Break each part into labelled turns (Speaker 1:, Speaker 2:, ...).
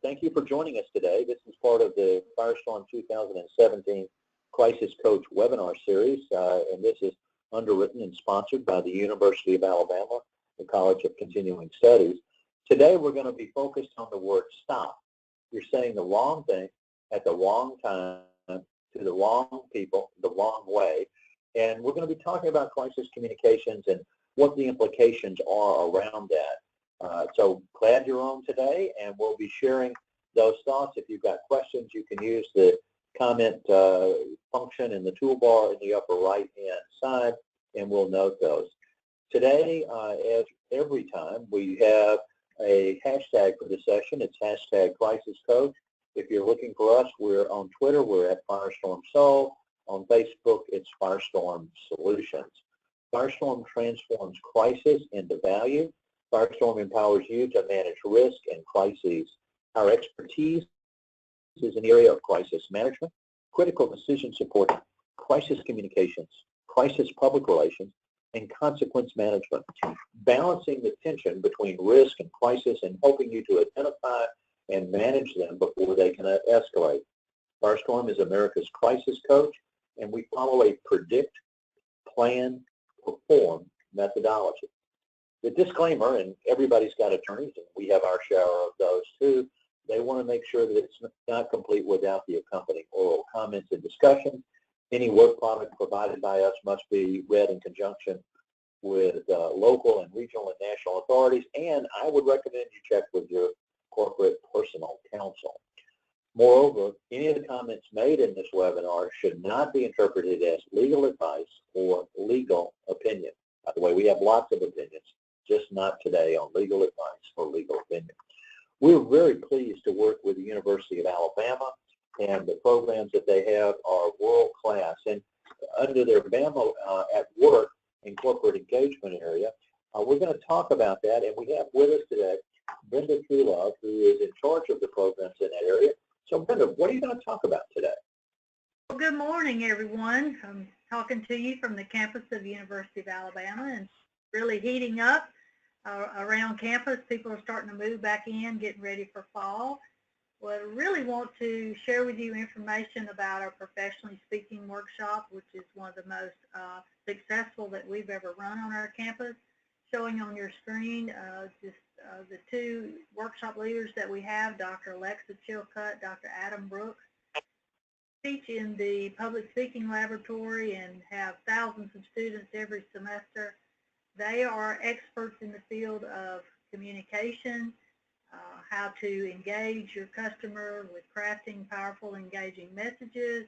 Speaker 1: thank you for joining us today. This is part of the Firestorm 2017 Crisis Coach webinar series, and this is underwritten and sponsored by the University of Alabama, the College of Continuing Studies. Today we're going to be focused on the word stop. You're saying the wrong thing at the wrong time to the wrong people the wrong way, and we're going to be talking about crisis communications and what the implications are around that. So glad you're on today, and we'll be sharing those thoughts. If you've got questions, you can use the comment function in the toolbar in the upper right-hand side, and we'll note those. Today, as every time, we have a hashtag for the session. It's hashtag Crisis Coach. If you're looking for us, we're on Twitter. We're at Firestorm Sol. On Facebook, it's Firestorm Solutions. Firestorm transforms crisis into value. Firestorm empowers you to manage risk and crises. Our expertise is in the area of crisis management, critical decision support, crisis communications, crisis public relations, and consequence management, balancing the tension between risk and crisis and helping you to identify and manage them before they can escalate. Firestorm is America's crisis coach, and we follow a predict, plan, perform methodology. The disclaimer, and everybody's got attorneys, and we have our share of those too, they want to make sure that it's not complete without the accompanying oral comments and discussion. Any work product provided by us must be read in conjunction with local and regional and national authorities, and I would recommend you check with your corporate personal counsel. Moreover, any of the comments made in this webinar should not be interpreted as legal advice or legal opinion. By the way, we have lots of opinions, just not today on legal advice or legal opinion. We're very pleased to work with the University of Alabama, and the programs that they have are world-class. And under their Bama at Work and corporate engagement area, we're going to talk about that, and we have with us today Brenda Truelove, who is in charge of the programs in that area. So Brenda, what are you going to talk about today?
Speaker 2: Well, good morning, everyone. I'm talking to you from the campus of the University of Alabama, and really heating up around campus. People are starting to move back in, getting ready for fall. Well, I really want to share with you information about our professionally speaking workshop, which is one of the most successful that we've ever run on our campus. Showing on your screen the two workshop leaders that we have, Dr. Alexa Chilcutt, Dr. Adam Brooks, teach in the public speaking laboratory and have thousands of students every semester. They are experts in the field of communication, how to engage your customer with crafting powerful, engaging messages.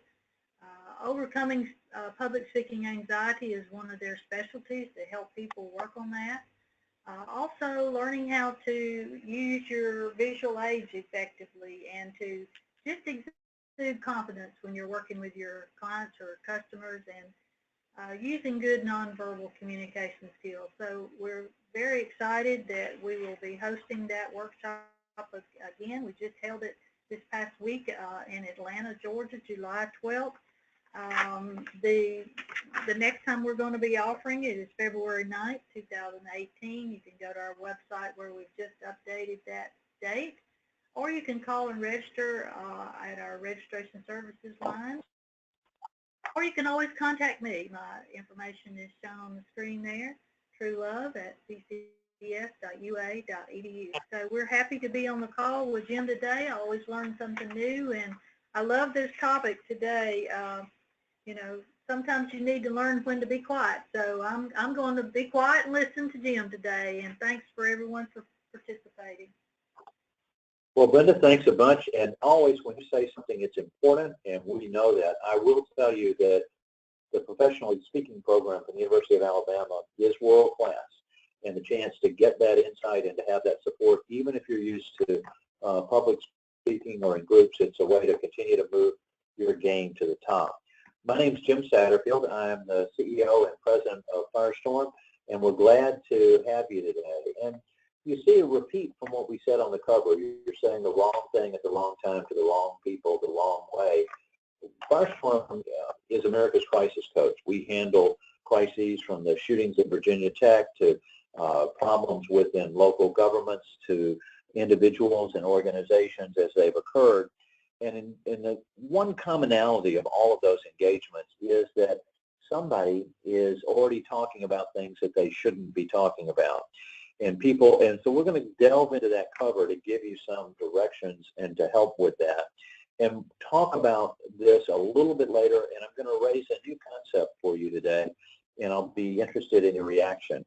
Speaker 2: Overcoming public speaking anxiety is one of their specialties to help people work on that. Also learning how to use your visual aids effectively and to just exude confidence when you're working with your clients or customers, and using good nonverbal communication skills. So we're very excited that we will be hosting that workshop again. We just held it this past week in Atlanta, Georgia, July 12th. The next time we're going to be offering it is February 9th, 2018. You can go to our website where we've just updated that date, or you can call and register at our registration services line, or you can always contact me. My information is shown on the screen there, truelove@ccs.ua.edu. So we're happy to be on the call with Jim today. I always learn something new, and I love this topic today. You know, sometimes you need to learn when to be quiet. So I'm going to be quiet and listen to Jim today, and thanks for everyone for participating.
Speaker 1: Well, Brenda, thanks a bunch. And always when you say something, it's important, and we know that. I will tell you that the professionally speaking program from the University of Alabama is world-class, and the chance to get that insight and to have that support, even if you're used to public speaking or in groups, it's a way to continue to move your game to the top. My name is Jim Satterfield. I am the CEO and president of Firestorm, and we're glad to have you today. And you see a repeat from what we said on the cover. You're saying the wrong thing at the wrong time to the wrong people the wrong way. Firestorm is America's crisis coach. We handle crises from the shootings at Virginia Tech to problems within local governments to individuals and organizations as they've occurred. And in the one commonality of all of those engagements is that somebody is already talking about things that they shouldn't be talking about. And so we're going to delve into that cover to give you some directions and to help with that and talk about this a little bit later. And I'm going to raise a new concept for you today, and I'll be interested in your reaction.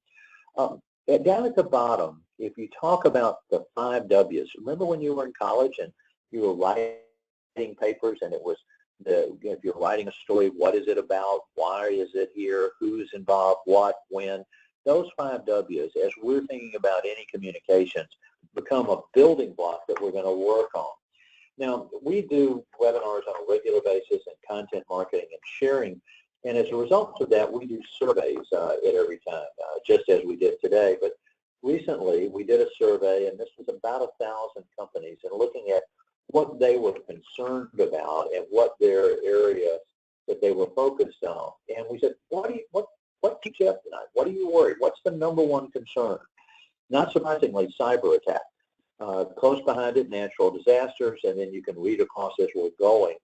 Speaker 1: Down at the bottom, if you talk about the 5 W's, remember when you were in college and you were writing papers and it was if you're writing a story, what is it about, why is it here, who's involved, what, when. Those 5 W's, as we're thinking about any communications, become a building block that we're going to work on. Now, we do webinars on a regular basis and content marketing and sharing, and as a result of that, we do surveys at every time, just as we did today. But recently, we did a survey, and this was about 1,000 companies, and looking at what they were concerned about and what their area that they were focused on. And we said, what keeps you up tonight? What are you worried? What's the number one concern? Not surprisingly, cyber attack. Close behind it, natural disasters, and then you can read across as we're going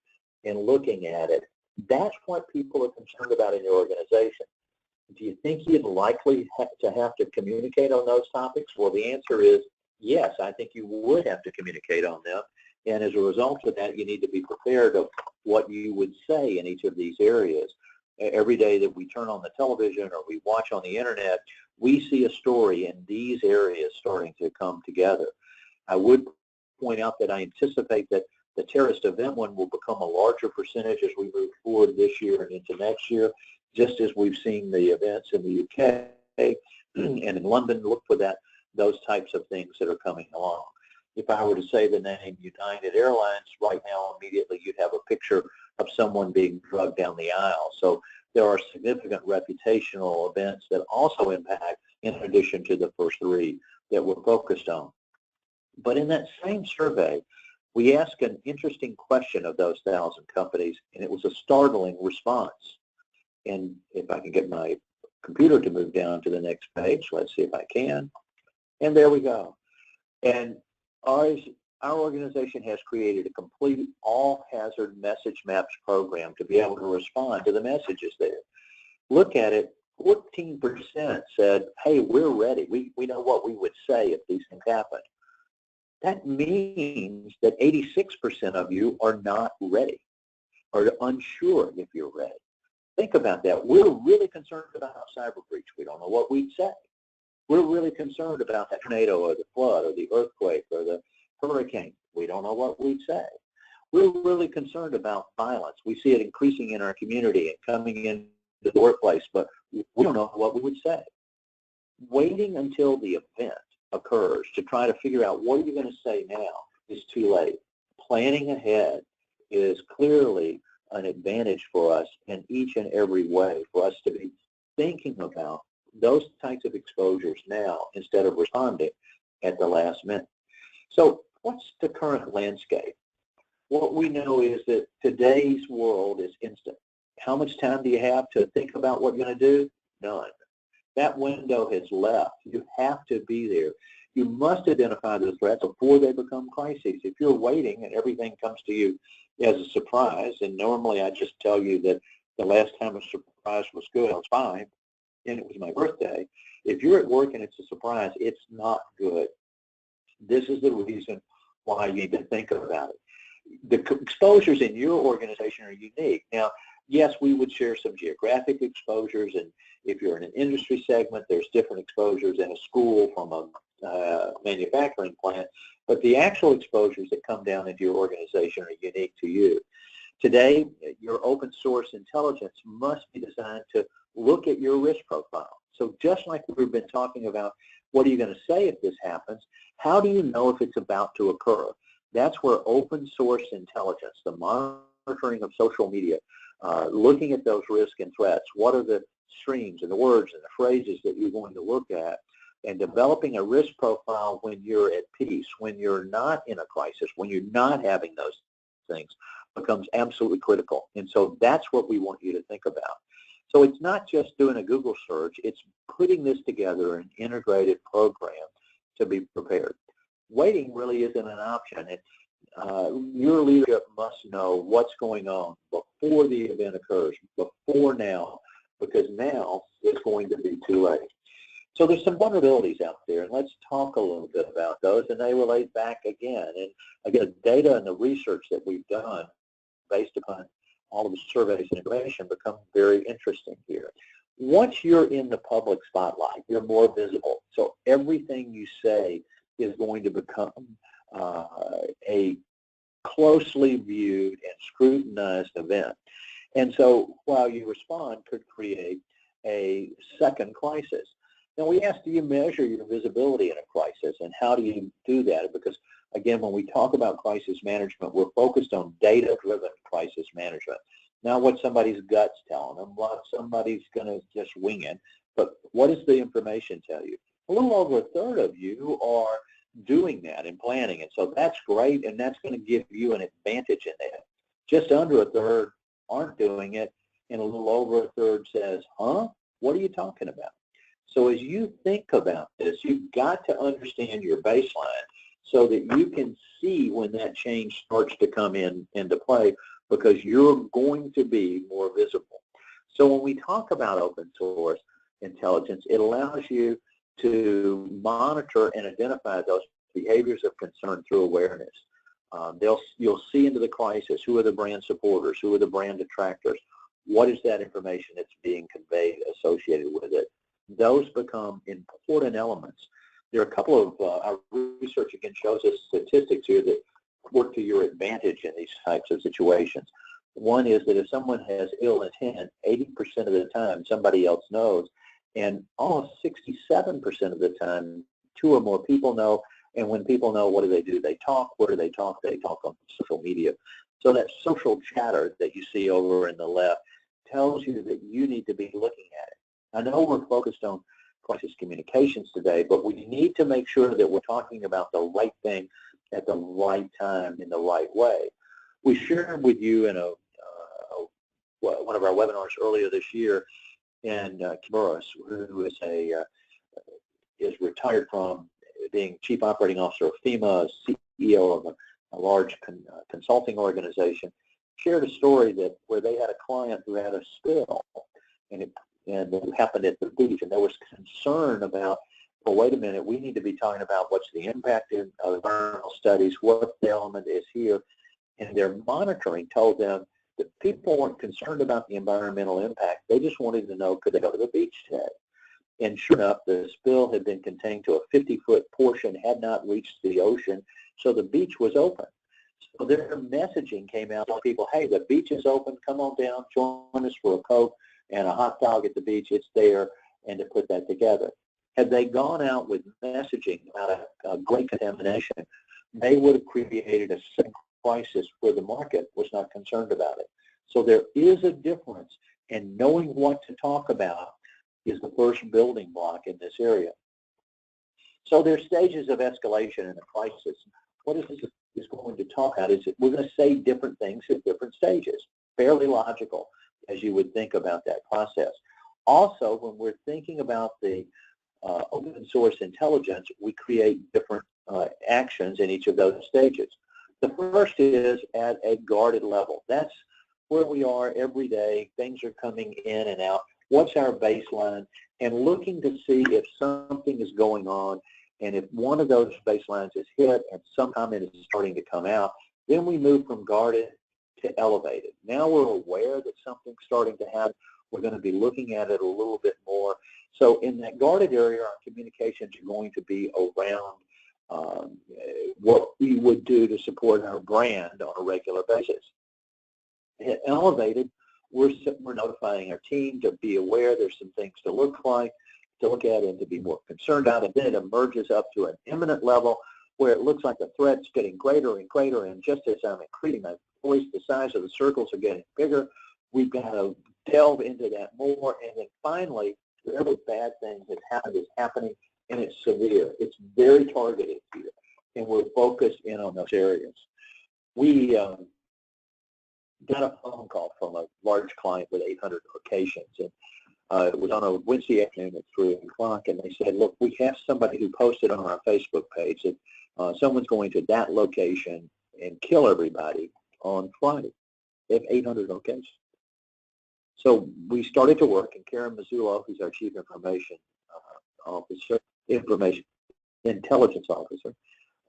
Speaker 1: and looking at it. That's what people are concerned about in your organization. Do you think you'd likely to have to communicate on those topics? Well, the answer is yes, I think you would have to communicate on them. And as a result of that, you need to be prepared of what you would say in each of these areas. Every day that we turn on the television or we watch on the internet, we see a story in these areas starting to come together. I would point out that I anticipate that the terrorist event one will become a larger percentage as we move forward this year and into next year, just as we've seen the events in the UK and in London. Look for those types of things that are coming along. If I were to say the name United Airlines right now, immediately you'd have a picture of someone being drugged down the aisle. So there are significant reputational events that also impact in addition to the first 3 that we're focused on. But in that same survey, we asked an interesting question of those 1,000 companies, and it was a startling response. And if I can get my computer to move down to the next page, let's see if I can. And there we go. And our organization has created a complete all-hazard message maps program to be able to respond to the messages there. Look at it, 14% said, hey, we're ready. We know what we would say if these things happen. That means that 86% of you are not ready or unsure if you're ready. Think about that. We're really concerned about cyber breach. We don't know what we'd say. We're really concerned about the tornado or the flood or the earthquake or the hurricane. We don't know what we'd say. We're really concerned about violence. We see it increasing in our community and coming into the workplace, but we don't know what we would say. Waiting until the event occurs to try to figure out what are you going to say now is too late. Planning ahead is clearly an advantage for us in each and every way for us to be thinking about those types of exposures now instead of responding at the last minute. So what's the current landscape? What we know is that today's world is instant. How much time do you have to think about what you're going to do? None. That window has left. You have to be there. You must identify the threats before they become crises. If you're waiting and everything comes to you as a surprise, and normally I just tell you that the last time a surprise was good, I was fine, and it was my birthday. If you're at work and it's a surprise, it's not good. This is the reason why you need to think about it. The exposures in your organization are unique. Now, yes, we would share some geographic exposures, and if you're in an industry segment, there's different exposures in a school from a manufacturing plant, but the actual exposures that come down into your organization are unique to you. Today, your open source intelligence must be designed to look at your risk profile. So just like we've been talking about, what are you going to say if this happens? How do you know if it's about to occur? That's where open source intelligence, the monitoring of social media, looking at those risks and threats, what are the streams and the words and the phrases that you're going to look at, and developing a risk profile when you're at peace, when you're not in a crisis, when you're not having those things, becomes absolutely critical. And so that's what we want you to think about. So it's not just doing a Google search, it's putting this together in an integrated program to be prepared. waiting really isn't an option. Your leadership must know what's going on before the event occurs, before now, because now it's going to be too late. So there's some vulnerabilities out there, and let's talk a little bit about those, and they relate back again. And again, data and the research that we've done based upon all of the surveys and information become very interesting here. Once you're in the public spotlight, you're more visible. So everything you say is going to become a closely viewed and scrutinized event. And so while you respond could create a second crisis. Now we ask, do you measure your visibility in a crisis, and how do you do that? Because again, when we talk about crisis management, we're focused on data-driven crisis management. Not what somebody's gut's telling them, what somebody's going to just wing it, but what does the information tell you? A little over a third of you are doing that and planning it, so that's great, and that's going to give you an advantage in that. Just under a third aren't doing it, and a little over a third says, huh? What are you talking about? So as you think about this, you've got to understand your baseline so that you can see when that change starts to come into play, because you're going to be more visible. So when we talk about open source intelligence, it allows you to monitor and identify those behaviors of concern through awareness. You'll see into the crisis, who are the brand supporters, who are the brand detractors, what is that information that's being conveyed associated with it. Those become important elements. There are a couple of, our research again shows us statistics here that work to your advantage in these types of situations. One is that if someone has ill intent, 80% of the time somebody else knows, and almost 67% of the time 2 or more people know. And when people know, what do? They talk. Where do they talk? They talk on social media. So that social chatter that you see over in the left tells you that you need to be looking at it. I know we're focused on crisis communications today, but we need to make sure that we're talking about the right thing at the right time in the right way. We shared with you in one of our webinars earlier this year, and Burris, who is retired from being Chief Operating Officer of FEMA, CEO of a large consulting organization, shared a story where they had a client who had a spill, and it happened at the beach, and there was concern about, well, wait a minute, we need to be talking about what's the impact of environmental studies, what the element is here, and their monitoring told them that people weren't concerned about the environmental impact. They just wanted to know, could they go to the beach today? And sure enough, the spill had been contained to a 50-foot portion, had not reached the ocean, so the beach was open. So their messaging came out to people, hey, the beach is open, come on down, join us for a Coke and a hot dog at the beach, it's there, and to put that together. Had they gone out with messaging about a great contamination, they would have created a second crisis where the market was not concerned about it. So there is a difference, and knowing what to talk about is the first building block in this area. So there's stages of escalation in a crisis. What is going to talk about is that we're going to say different things at different stages. Fairly logical as you would think about that process. Also, when we're thinking about the open source intelligence, we create different actions in each of those stages. The first is at a guarded level. That's where we are every day. Things are coming in and out. What's our baseline? And looking to see if something is going on, and if one of those baselines is hit and some comment is starting to come out, then we move from guarded to elevated. Now we're aware that something's starting to happen. We're going to be looking at it a little bit more. So in that guarded area, our communications are going to be around what we would do to support our brand on a regular basis. At elevated, we're notifying our team to be aware there's some things to look at and to be more concerned about, and then it emerges up to an imminent level where it looks like the threat's getting greater and greater, and just as I'm increasing my voice, the size of the circles are getting bigger. We've got to delve into that more, and then finally, whatever bad thing has happened is happening, and it's severe. It's very targeted here, and we're focused in on those areas. We got a phone call from a large client with 800 locations, and it was on a Wednesday afternoon at 3 o'clock, and they said, look, we have somebody who posted on our Facebook page that someone's going to that location and kill everybody on Friday. They have 800 locations. So we started to work, and Karen Mazzullo, who's our Chief Information Intelligence Officer,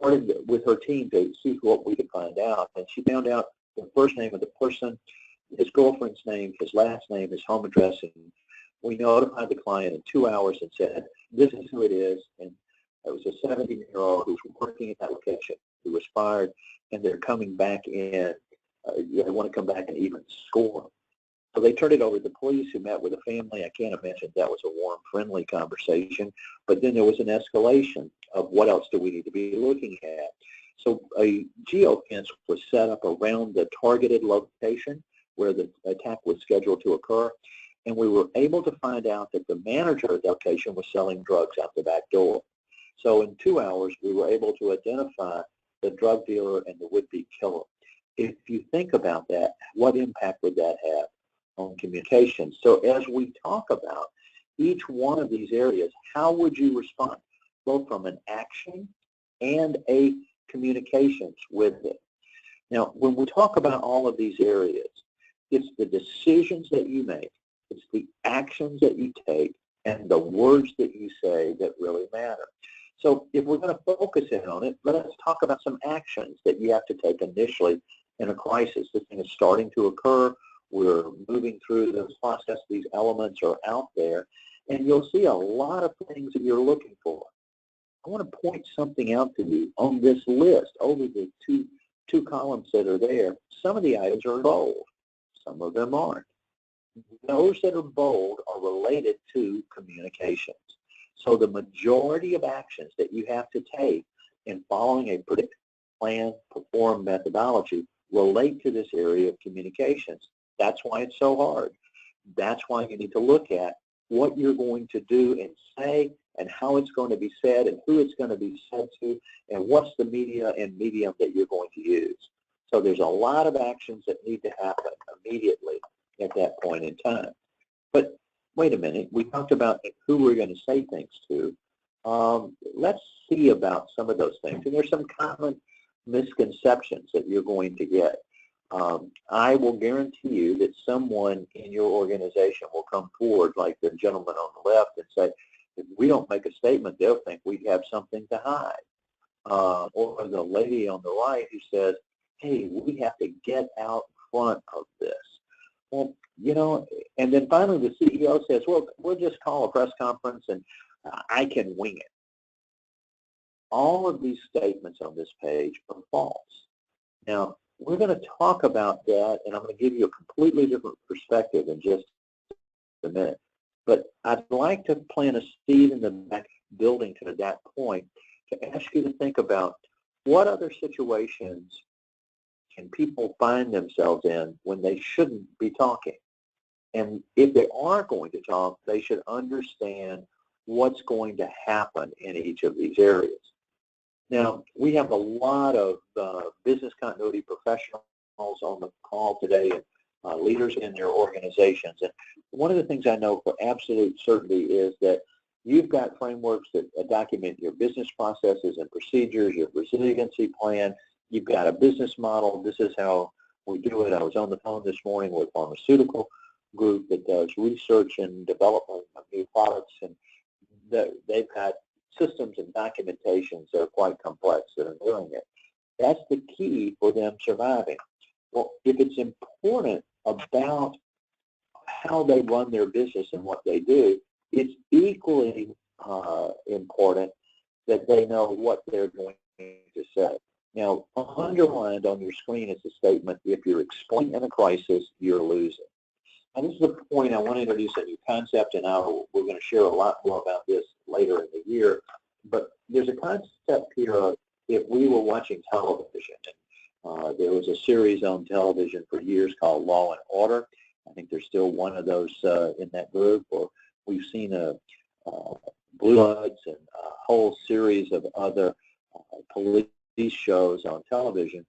Speaker 1: started with her team to see what we could find out. And she found out the first name of the person, his girlfriend's name, his last name, his home address, and we notified the client in 2 hours and said, this is who it is. And it was a 17-year-old who's working at that location, who was fired, and they're coming back in. They want to come back and even score. So they turned it over to the police, who met with the family. I can't imagine that was a warm, friendly conversation. But then there was an escalation of what else do we need to be looking at. So a geofence was set up around the targeted location where the attack was scheduled to occur. And we were able to find out that the manager at the location was selling drugs out the back door. So in 2 hours, we were able to identify the drug dealer and the would-be killer. If you think about that, what impact would that have on communications? So as we talk about each one of these areas, how would you respond, both from an action and a communications with it? Now, when we talk about all of these areas, it's the decisions that you make, it's the actions that you take, and the words that you say that really matter. So if we're going to focus in on it, let's talk about some actions that you have to take initially in a crisis. This thing is starting to occur. We're moving through this process. These elements are out there, and you'll see a lot of things that you're looking for. I want to point something out to you on this list over the two columns that are there. Some of the items are bold. Some of them aren't. Those that are bold are related to communications. So the majority of actions that you have to take in following a predict, plan, perform methodology relate to this area of communications. That's why it's so hard. That's why you need to look at what you're going to do and say, and how it's going to be said, and who it's going to be said to, and what's the media and medium that you're going to use. So there's a lot of actions that need to happen immediately at that point in time. But wait a minute, we talked about who we're going to say things to. Let's see about some of those things. And there's some common misconceptions that you're going to get. I will guarantee you that someone in your organization will come forward, like the gentleman on the left, and say, if we don't make a statement, they'll think we have something to hide. Or the lady on the right who says, hey, we have to get out front of this. Well, you know, and then finally the CEO says, well, we'll just call a press conference and I can wing it. All of these statements on this page are false. Now, we're going to talk about that, and I'm going to give you a completely different perspective in just a minute. But I'd like to plant a seed in the back building to that point to ask you to think about what other situations can people find themselves in when they shouldn't be talking. And if they are going to talk, they should understand what's going to happen in each of these areas. Now, we have a lot of business continuity professionals on the call today, and leaders in their organizations. And one of the things I know for absolute certainty is that you've got frameworks that document your business processes and procedures, your resiliency plan. You've got a business model. This is how we do it. I was on the phone this morning with a pharmaceutical group that does research and development of new products, and they've got systems and documentations that are quite complex that are doing it. That's the key for them surviving. Well, if it's important about how they run their business and what they do, it's equally important that they know what they're going to say. Now, underlined on your screen is the statement, if you're explaining in a crisis, you're losing. And this is the point I want to introduce a new concept, and we're going to share a lot more about this later in the year. But there's a concept here of if we were watching television, and there was a series on television for years called Law and Order. I think there's still one of those in that group. Or we've seen Blue Bloods and a whole series of other police shows on television.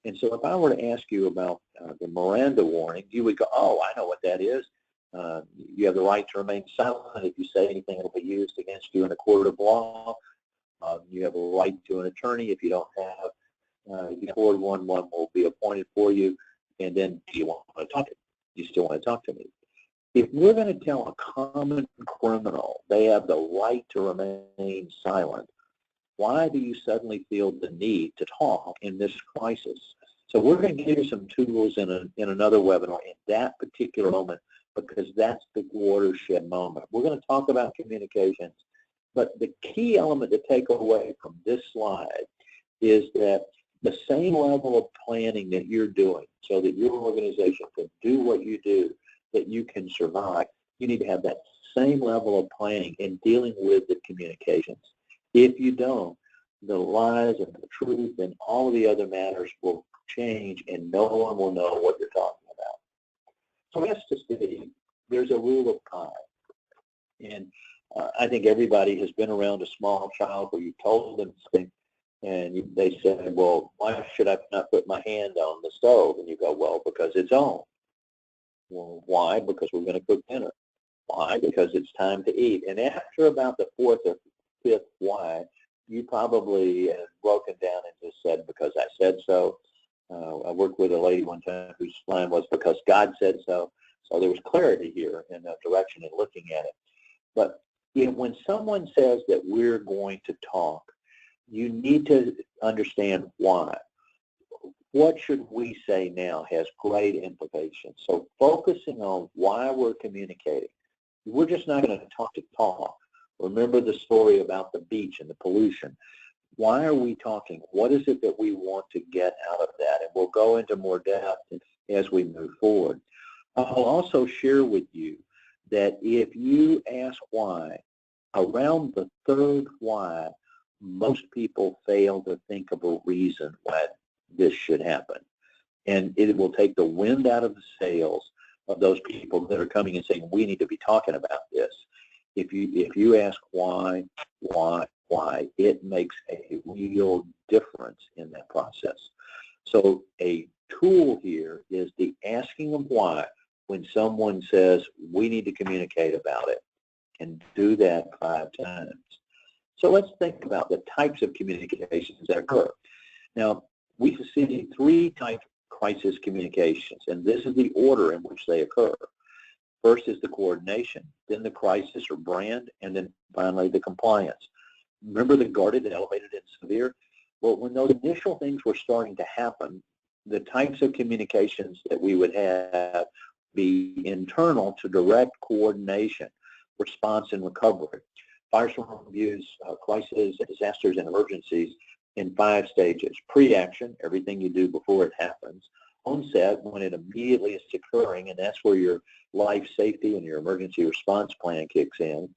Speaker 1: And so if I were to ask you about the Miranda warning, you would go, oh, I know what that is. You have the right to remain silent. If you say anything, it will be used against you in a court of law. You have a right to an attorney. If you don't have, you forward one will be appointed for you. And then do you want to talk to me? You still want to talk to me? If we're going to tell a common criminal they have the right to remain silent, why do you suddenly feel the need to talk in this crisis? So we're going to give you some tools in another webinar in that particular moment, because that's the watershed moment. We're going to talk about communications, but the key element to take away from this slide is that the same level of planning that you're doing so that your organization can do what you do, that you can survive, you need to have that same level of planning in dealing with the communications. If you don't, the lies and the truth and all of the other matters will change and no one will know what you're talking about. So that's just it. There's a rule of pi. And I think everybody has been around a small child where you told them something and they said, well, why should I not put my hand on the stove? And you go, well, because it's on. Well, why? Because we're going to cook dinner. Why? Because it's time to eat. And after about the fourth or fifth why, you probably have broken down and just said, because I said so. I worked with a lady one time whose line was, because God said so. So there was clarity here in the direction in looking at it. But when someone says that we're going to talk, you need to understand why. What should we say now has great implications. So focusing on why we're communicating. We're just not going to talk. Remember the story about the beach and the pollution. Why are we talking? What is it that we want to get out of that? And we'll go into more depth as we move forward. I'll also share with you that if you ask why, around the third why, most people fail to think of a reason why this should happen. And it will take the wind out of the sails of those people that are coming and saying, we need to be talking about this. If you ask why, it makes a real difference in that process. So a tool here is the asking of why when someone says, we need to communicate about it, and do that 5 times. So let's think about the types of communications that occur. Now, we see 3 types of crisis communications, and this is the order in which they occur. First is the coordination, then the crisis or brand, and then finally the compliance. Remember the guarded, elevated, and severe? Well, when those initial things were starting to happen, the types of communications that we would have be internal to direct coordination, response, and recovery. Firestorm views crises, disasters, and emergencies in 5 stages. Pre-action, everything you do before it happens. Onset, when it immediately is occurring, and that's where your life safety and your emergency response plan kicks in.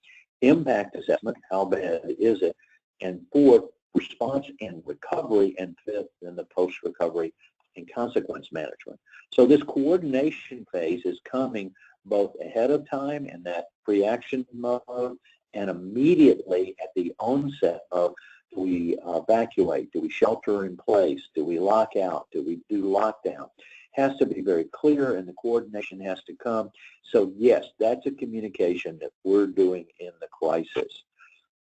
Speaker 1: Impact assessment, how bad is it? And 4th, response and recovery, and 5th, then the post-recovery and consequence management. So this coordination phase is coming both ahead of time in that pre-action mode and immediately at the onset of, do we evacuate? Do we shelter in place? Do we lock out? Do we do lockdown? Has to be very clear, and the coordination has to come. So yes, that's a communication that we're doing in the crisis.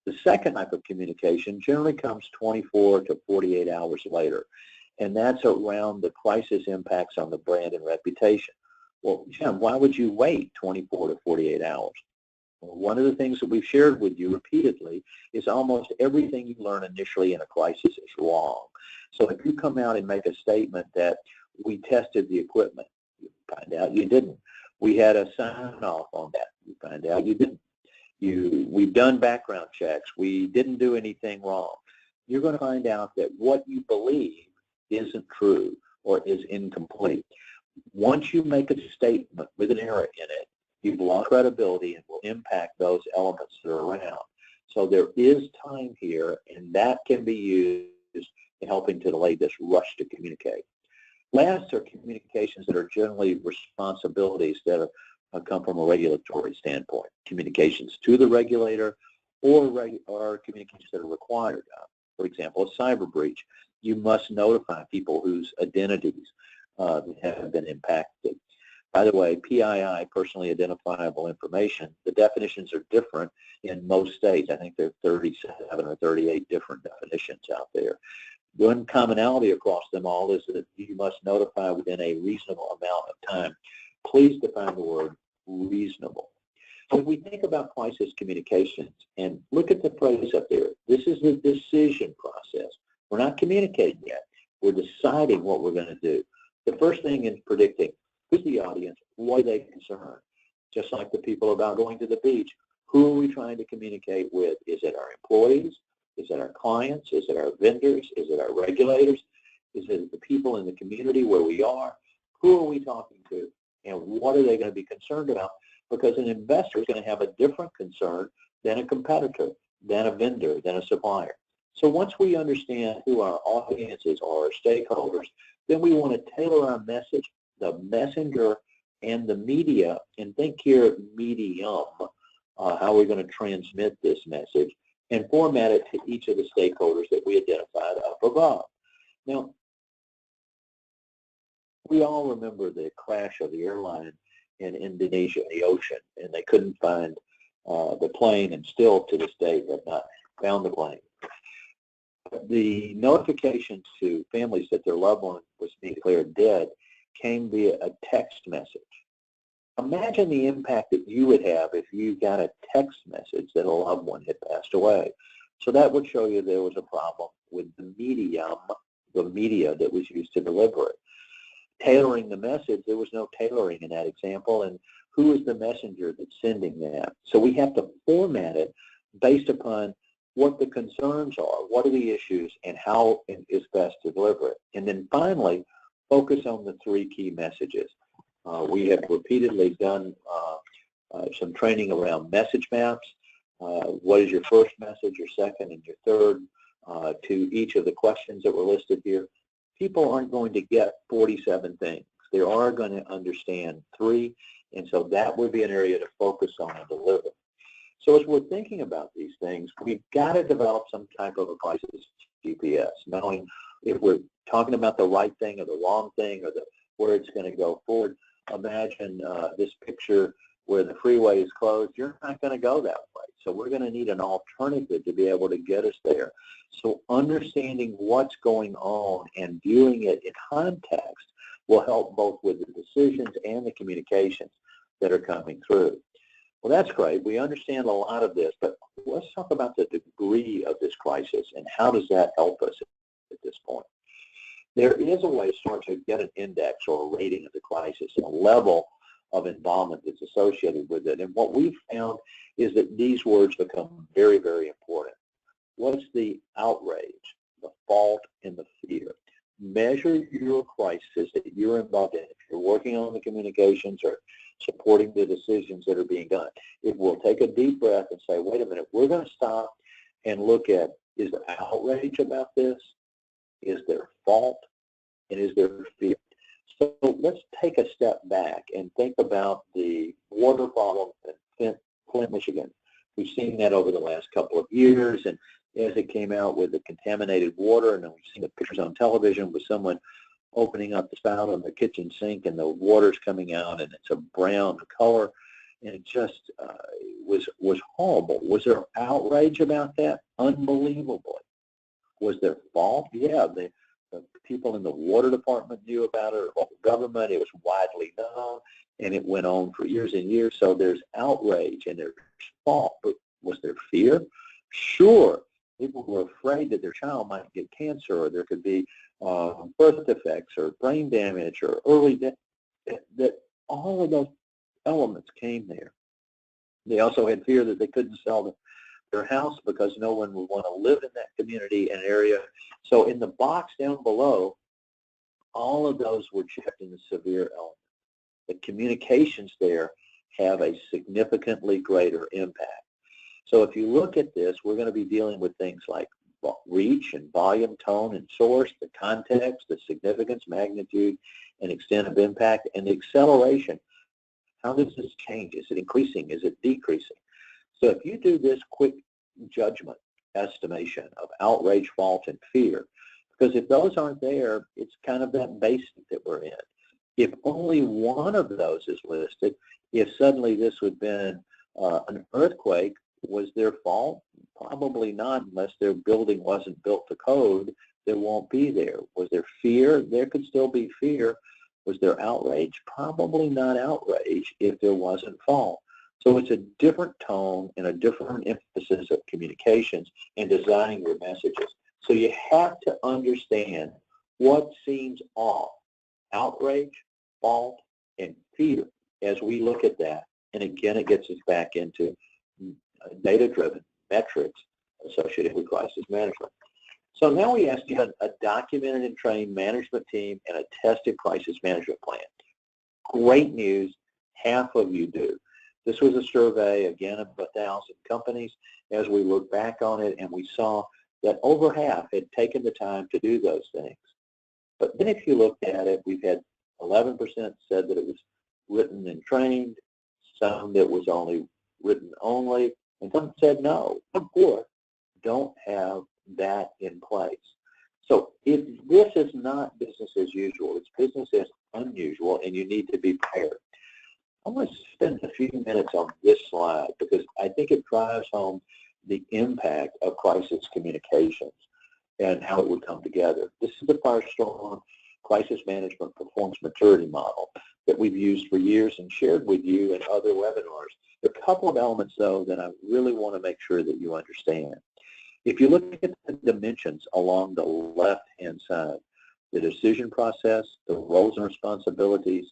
Speaker 1: The second type of communication generally comes 24 to 48 hours later, and that's around the crisis impacts on the brand and reputation. Well, Jim, why would you wait 24 to 48 hours? Well, one of the things that we've shared with you repeatedly is almost everything you learn initially in a crisis is wrong. So if you come out and make a statement that we tested the equipment, you find out you didn't. We had a sign-off on that. You find out you didn't. We've done background checks. We didn't do anything wrong. You're going to find out that what you believe isn't true or is incomplete. Once you make a statement with an error in it, you've lost credibility and will impact those elements that are around. So there is time here, and that can be used in helping to delay this rush to communicate. Last are communications that are generally responsibilities that come from a regulatory standpoint. Communications to the regulator or communications that are required. For example, a cyber breach. You must notify people whose identities have been impacted. By the way, PII, personally identifiable information, the definitions are different in most states. I think there are 37 or 38 different definitions out there. One commonality across them all is that you must notify within a reasonable amount of time. Please define the word reasonable. So if we think about crisis communications and look at the phrase up there, this is the decision process. We're not communicating yet. We're deciding what we're going to do. The first thing is predicting. Who's the audience? What are they concerned? Just like the people about going to the beach, who are we trying to communicate with? Is it our employees? Is it our clients? Is it our vendors? Is it our regulators? Is it the people in the community where we are? Who are we talking to? And what are they going to be concerned about? Because an investor is going to have a different concern than a competitor, than a vendor, than a supplier. So once we understand who our audiences are, our stakeholders, then we want to tailor our message, the messenger, and the media, and think here of medium, how we're going to transmit this message, and format it to each of the stakeholders that we identified up above. Now, we all remember the crash of the airline in Indonesia in the ocean, and they couldn't find the plane, and still to this day have not found the plane. The notification to families that their loved one was being declared dead came via a text message. Imagine the impact that you would have if you got a text message that a loved one had passed away. So that would show you there was a problem with the medium, the media that was used to deliver it. Tailoring the message, there was no tailoring in that example, and who is the messenger that's sending that? So we have to format it based upon what the concerns are, what are the issues, and how it is best to deliver it. And then finally, focus on the three key messages. We have repeatedly done some training around message maps. What is your first message, your second, and your third to each of the questions that were listed here? People aren't going to get 47 things. They are going to understand 3, and so that would be an area to focus on and deliver. So as we're thinking about these things, we've got to develop some type of a crisis GPS, knowing if we're talking about the right thing or the wrong thing or where it's going to go forward. Imagine this picture where the freeway is closed. You're not going to go that way. So we're going to need an alternative to be able to get us there. So understanding what's going on and viewing it in context will help both with the decisions and the communications that are coming through. Well, that's great. We understand a lot of this, but let's talk about the degree of this crisis and how does that help us at this point. There is a way to start to get an index or a rating of the crisis and a level of involvement that's associated with it. And what we've found is that these words become very, very important. What's the outrage, the fault, and the fear? Measure your crisis that you're involved in. If you're working on the communications or supporting the decisions that are being done, it will take a deep breath and say, wait a minute, we're going to stop and look at, is there outrage about this? Is there fault? And is there fear? So let's take a step back and think about the water problem in Flint, Michigan. We've seen that over the last couple of years, and as it came out with the contaminated water, and then we've seen the pictures on television with someone opening up the spout on the kitchen sink and the water's coming out and it's a brown color, and it just was horrible. Was there outrage about that? Unbelievably. Was there fault? Yeah, the people in the water department knew about it, or government. It was widely known, and it went on for years and years. So there's outrage and there's fault. But was there fear? Sure. People were afraid that their child might get cancer, or there could be birth defects or brain damage or early death. That all of those elements came there. They also had fear that they couldn't sell their house because no one would want to live in that community and area. So in the box down below, all of those were checked in the severe element. The communications there have a significantly greater impact. So if you look at this, we're going to be dealing with things like reach and volume, tone and source, the context, the significance, magnitude, and extent of impact, and the acceleration. How does this change? Is it increasing? Is it decreasing? So if you do this quick judgment estimation of outrage, fault, and fear, because if those aren't there, it's kind of that basic that we're in. If only one of those is listed, if suddenly this would have been an earthquake, was their fault? Probably not, unless their building wasn't built to code. There won't be there. Was there fear? There could still be fear. Was there outrage? Probably not outrage if there wasn't fault. So it's a different tone and a different emphasis of communications and designing your messages. So you have to understand what seems off: outrage, fault, and fear as we look at that. And again, it gets us back into data-driven metrics associated with crisis management. So now we ask you a documented and trained management team and a tested crisis management plan. Great news, half of you do. This was a survey, again, of 1,000 companies. As we look back on it, and we saw that over half had taken the time to do those things. But then if you looked at it, we've had 11% said that it was written and trained, some that was only written only, and some said no. Or don't have that in place. So if this is not business as usual, it's business as unusual, and you need to be prepared. I'm going to spend a few minutes on this slide because I think it drives home the impact of crisis communications and how it would come together. This is the Firestorm Crisis Management Performance Maturity Model that we've used for years and shared with you in other webinars. There are a couple of elements, though, that I really want to make sure that you understand. If you look at the dimensions along the left-hand side, the decision process, the roles and responsibilities,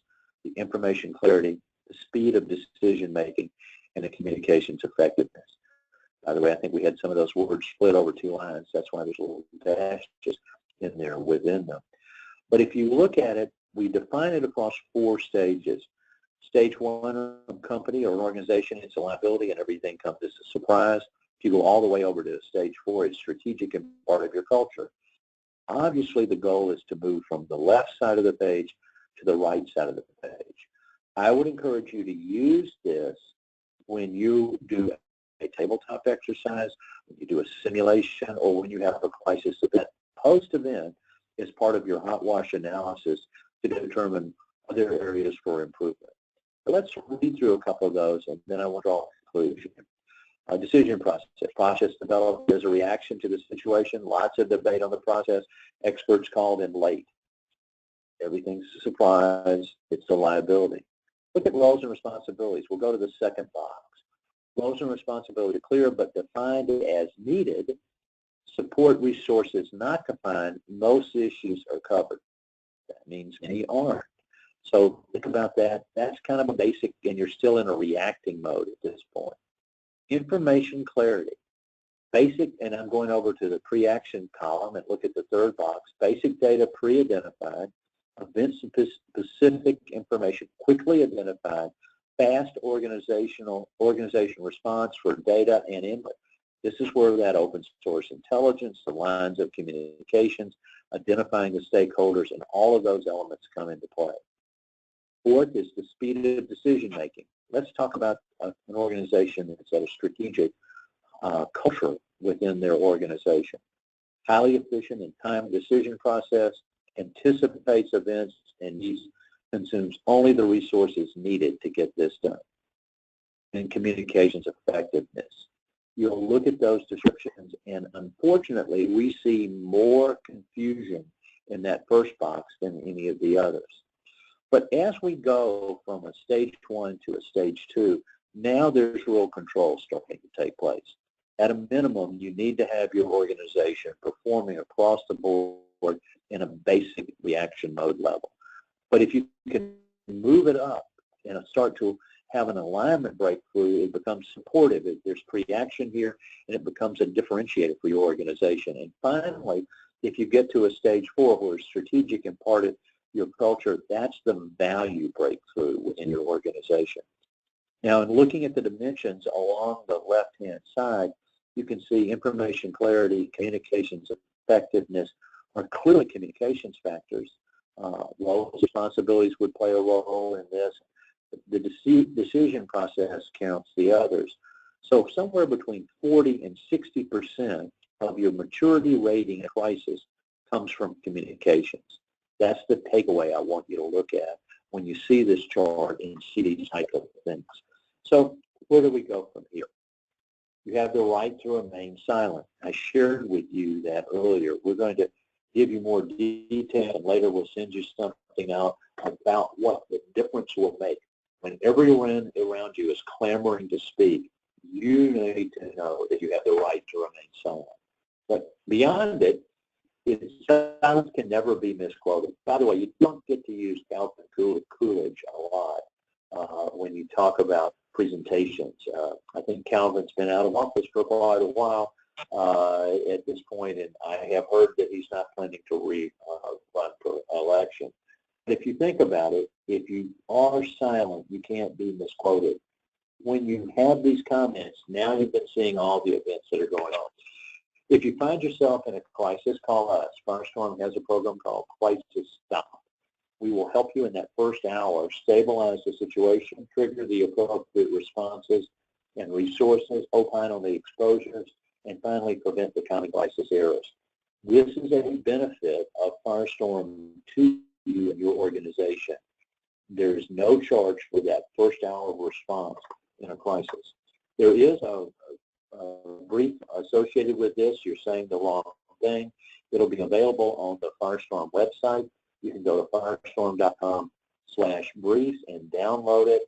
Speaker 1: the information clarity, the speed of decision-making, and the communications effectiveness. By the way, I think we had some of those words split over 2 lines. That's why there's little dashes in there within them. But if you look at it, we define it across 4 stages. Stage 1 of company or organization, it's a liability and everything comes as a surprise. If you go all the way over to stage 4, it's strategic and part of your culture. Obviously, the goal is to move from the left side of the page to the right side of the page. I would encourage you to use this when you do a tabletop exercise, when you do a simulation, or when you have a crisis event. Post-event is part of your hot wash analysis to determine other areas for improvement. So let's read through a couple of those, and then I will draw a conclusion. Decision process. Process developed as a reaction to the situation. Lots of debate on the process. Experts called in late. Everything's a surprise. It's a liability. Look at roles and responsibilities. We'll go to the second box. Roles and responsibility clear but defined as needed. Support resources not defined. Most issues are covered. That means many aren't. So think about that. That's kind of a basic, and you're still in a reacting mode at this point. Information clarity. Basic, and I'm going over to the pre-action column and look at the third box. Basic data pre-identified. Event-specific information quickly identified. Fast organization response for data and input. This is where that open source intelligence, the lines of communications, identifying the stakeholders, and all of those elements come into play. Fourth is the speed of decision making. Let's talk about an organization that's at a strategic culture within their organization. Highly efficient and timed decision process, anticipates events and consumes only the resources needed to get this done. And communications effectiveness. You'll look at those descriptions, and unfortunately, we see more confusion in that first box than any of the others. But as we go from a stage 1 to a stage 2, now there's real control starting to take place. At a minimum, you need to have your organization performing across the board in a basic reaction mode level. But if you can move it up and start to have an alignment breakthrough, it becomes supportive. There's pre-action here, and it becomes a differentiator for your organization. And finally, if you get to a stage 4 where it's strategic and part of your culture, that's the value breakthrough within your organization. Now, in looking at the dimensions along the left-hand side, you can see information clarity, communications effectiveness are clearly communications factors. Roles, responsibilities would play a role in this. The decision process counts the others. So somewhere between 40 and 60% of your maturity rating in crisis comes from communications. That's the takeaway I want you to look at. when you see this chart and see these type of things. So where do we go from here? You have the right to remain silent. I shared with you that earlier. We're going to give you more detail, and later we'll send you something out about what the difference will make. When everyone around you is clamoring to speak, you need to know that you have the right to remain silent. But beyond it, silence can never be misquoted. By the way, you don't get to use Calvin Coolidge a lot when you talk about presentations. I think Calvin's been out of office for quite a while at this point, and I have heard that he's not planning to run for election. But if you think about it, if you are silent, you can't be misquoted. When you have these comments, now you've been seeing all the events that are going on. If you find yourself in a crisis, call us. Firestorm has a program called Crisis Stop. We will help you in that first hour stabilize the situation, trigger the appropriate responses and resources, opine on the exposures, and finally prevent the common crisis errors. This is a benefit of Firestorm to you and your organization. There is no charge for that first hour of response in a crisis. There is a brief associated with this. You're saying the wrong thing. It'll be available on the Firestorm website. You can go to firestorm.com/brief and download it.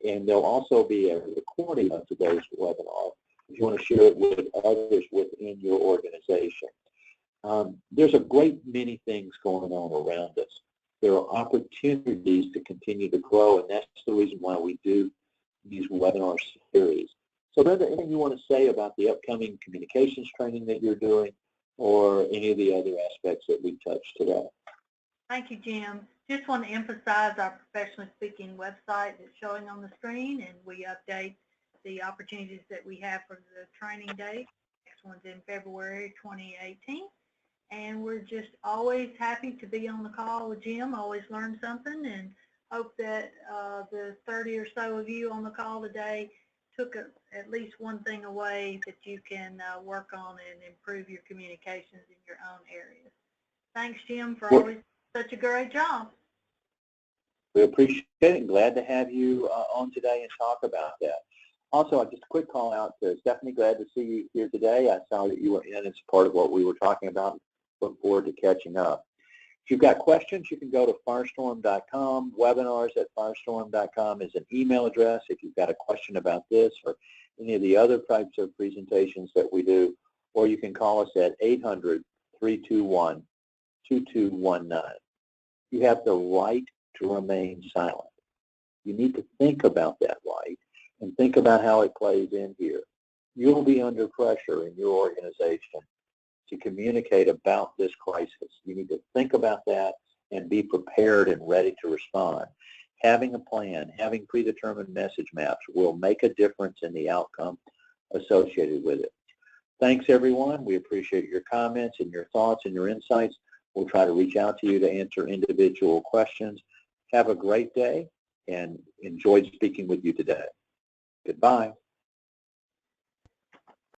Speaker 1: And there'll also be a recording of today's webinar if you want to share it with others within your organization. There's a great many things going on around us. There are opportunities to continue to grow, and that's the reason why we do these webinar series. So Brenda, anything you want to say about the upcoming communications training that you're doing or any of the other aspects that we touched today?
Speaker 2: Thank you, Jim. Just want to emphasize our professionally speaking website that's showing on the screen, and we update the opportunities that we have for the training date. Next one's in February 2018. And we're just always happy to be on the call with Jim, always learn something, and hope that the 30 or so of you on the call today took at least one thing away that you can work on and improve your communications in your own areas. Thanks, Jim, for always such a great job.
Speaker 1: We appreciate it and glad to have you on today and talk about that. Also, just a quick call out to Stephanie. Glad to see you here today. I saw that you were in as part of what we were talking about. Look forward to catching up. If you've got questions, you can go to firestorm.com. Webinars@firestorm.com is an email address if you've got a question about this or any of the other types of presentations that we do, or you can call us at 800-321-2219. You have the right to remain silent. You need to think about that right and think about how it plays in here. You'll be under pressure in your organization to communicate about this crisis. You need to think about that and be prepared and ready to respond. Having a plan, having predetermined message maps will make a difference in the outcome associated with it. Thanks, everyone. We appreciate your comments and your thoughts and your insights. We'll try to reach out to you to answer individual questions. Have a great day and enjoyed speaking with you today. Goodbye.